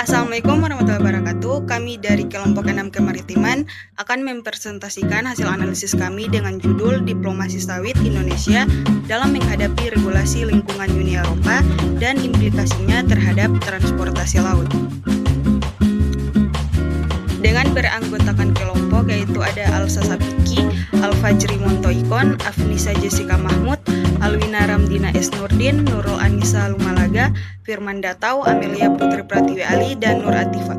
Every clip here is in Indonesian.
Assalamualaikum warahmatullahi wabarakatuh. Kami dari kelompok 6 Kemaritiman akan mempresentasikan hasil analisis kami dengan judul Diplomasi Sawit Indonesia dalam menghadapi regulasi lingkungan Uni Eropa dan implikasinya terhadap transportasi laut. Dengan beranggotakan kelompok yaitu ada Alsa Sapiki, Alfajri Montoikon, Afnisa Jessica Mahmud, Alwina Ramdina S. Nurdin, Nurul Anissa Lumalaga, Firman Datau, Amelia Putri Pratiwi Ali, dan Nur Atifa.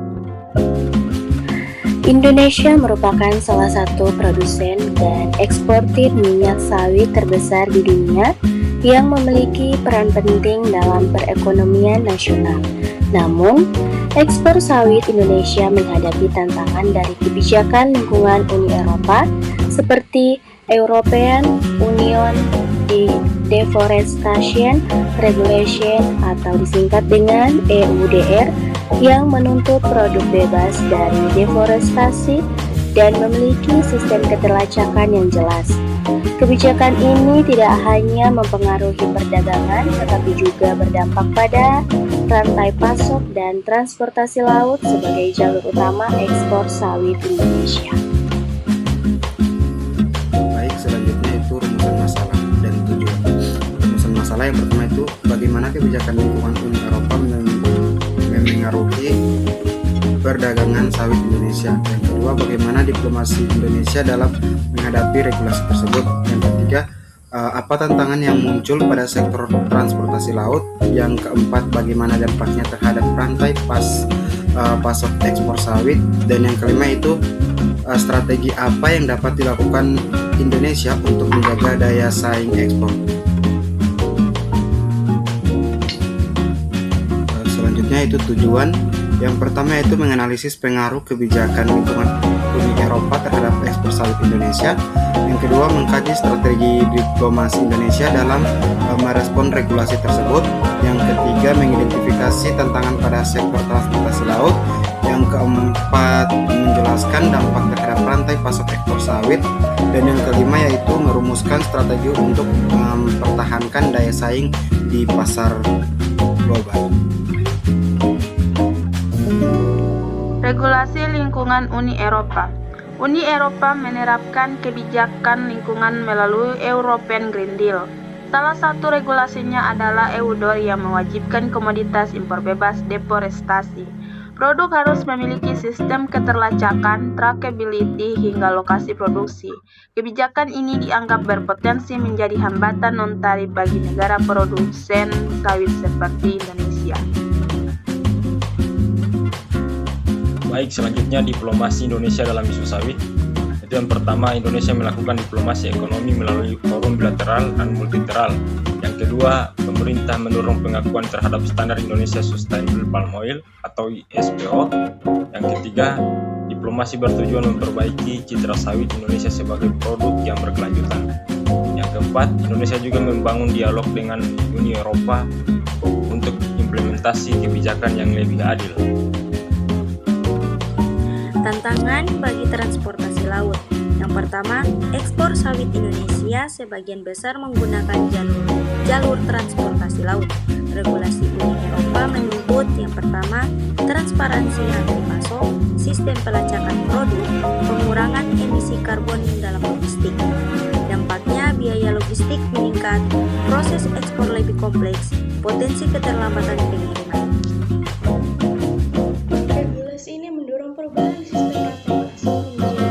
Indonesia merupakan salah satu produsen dan eksportir minyak sawit terbesar di dunia yang memiliki peran penting dalam perekonomian nasional. Namun, ekspor sawit Indonesia menghadapi tantangan dari kebijakan lingkungan Uni Eropa seperti European Union Deforestation Regulation atau disingkat dengan EUDR yang menuntut produk bebas dari deforestasi dan memiliki sistem keterlacakan yang jelas. Kebijakan ini tidak hanya mempengaruhi perdagangan tetapi juga berdampak pada rantai pasok dan transportasi laut sebagai jalur utama ekspor sawit Indonesia. Baik, selanjutnya itu rumusan masalah dan tujuan. Rumusan masalah yang pertama itu bagaimana kebijakan lingkungan Uni Eropa memengaruhi perdagangan sawit Indonesia. Yang kedua, bagaimana diplomasi Indonesia dalam menghadapi regulasi tersebut. Yang ketiga, apa tantangan yang muncul pada sektor transportasi laut. Yang keempat, bagaimana dampaknya terhadap rantai pasok ekspor sawit. Dan yang kelima itu strategi apa yang dapat dilakukan Indonesia untuk menjaga daya saing ekspor. Selanjutnya itu tujuan. Yang pertama itu menganalisis pengaruh kebijakan lingkungan Uni Eropa terhadap ekspor sawit Indonesia. Yang kedua, mengkaji strategi diplomasi Indonesia dalam merespon regulasi tersebut. Yang ketiga, mengidentifikasi tantangan pada sektor transportasi laut. Yang keempat, menjelaskan dampak terhadap rantai pasok ekspor sawit. Dan yang kelima yaitu merumuskan strategi untuk mempertahankan daya saing di pasar global. Regulasi lingkungan Uni Eropa. Uni Eropa menerapkan kebijakan lingkungan melalui European Green Deal. Salah satu regulasinya adalah EUDR yang mewajibkan komoditas impor bebas deforestasi. Produk harus memiliki sistem keterlacakan, trackability, hingga lokasi produksi. Kebijakan ini dianggap berpotensi menjadi hambatan non-tarif bagi negara produsen sawit seperti Indonesia. Baik, selanjutnya diplomasi Indonesia dalam isu sawit. Itu yang pertama, Indonesia melakukan diplomasi ekonomi melalui forum bilateral dan multilateral. Yang kedua, pemerintah mendorong pengakuan terhadap standar Indonesia Sustainable Palm Oil atau ISPO. Yang ketiga, diplomasi bertujuan memperbaiki citra sawit Indonesia sebagai produk yang berkelanjutan. Yang keempat, Indonesia juga membangun dialog dengan Uni Eropa untuk implementasi kebijakan yang lebih adil. Tantangan bagi transportasi laut. Yang pertama, ekspor sawit Indonesia sebagian besar menggunakan jalur transportasi laut. Regulasi Uni Eropa menyebut yang pertama, transparansi rantai pasok, sistem pelacakan produk, pengurangan emisi karbon dalam logistik. Dampaknya biaya logistik meningkat, proses ekspor lebih kompleks, potensi keterlambatan pengiriman. Regulasi ini mendorong perubahan sistem rantai pasok menjadi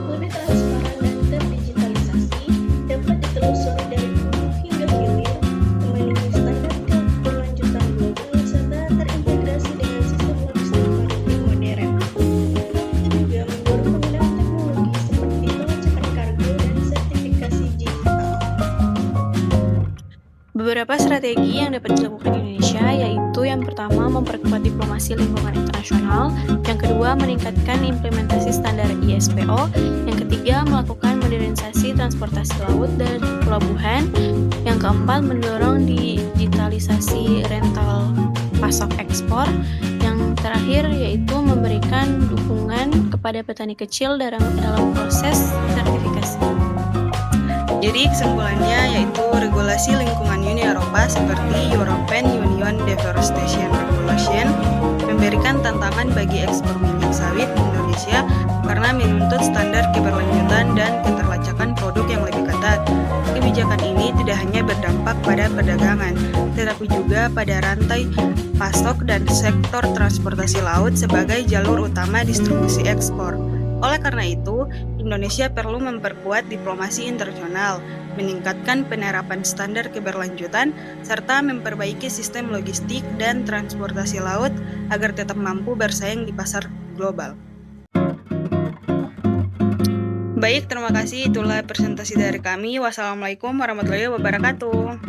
lebih transparan dan terdigitalisasi, dapat ditelusuri dari hulu hingga hilir, memenuhi standar keberlanjutan global, serta terintegrasi dengan sistem logistik maritim modern. Ini juga mendorong penggunaan teknologi seperti pelacakan kargo dan sertifikasi digital. Beberapa strategi yang dapat dilakukan Indonesia yaitu yang pertama, memperkuat diplomasi lingkungan internasional, yang kedua, meningkatkan implementasi standar ISPO, yang ketiga, melakukan modernisasi transportasi laut dan pelabuhan, yang keempat, mendorong digitalisasi rental pasok ekspor, yang terakhir yaitu memberikan dukungan kepada petani kecil dalam proses sertifikasi. Jadi kesimpulannya yaitu regulasi lingkungan Uni Eropa seperti European Union Deforestation Regulation memberikan tantangan bagi ekspor minyak sawit Indonesia karena menuntut standar keberlanjutan dan keterlacakan produk yang lebih ketat. Kebijakan ini tidak hanya berdampak pada perdagangan, tetapi juga pada rantai pasok dan sektor transportasi laut sebagai jalur utama distribusi ekspor. Oleh karena itu, Indonesia perlu memperkuat diplomasi internasional, meningkatkan penerapan standar keberlanjutan, serta memperbaiki sistem logistik dan transportasi laut agar tetap mampu bersaing di pasar global. Baik, terima kasih. Itulah presentasi dari kami. Wassalamualaikum warahmatullahi wabarakatuh.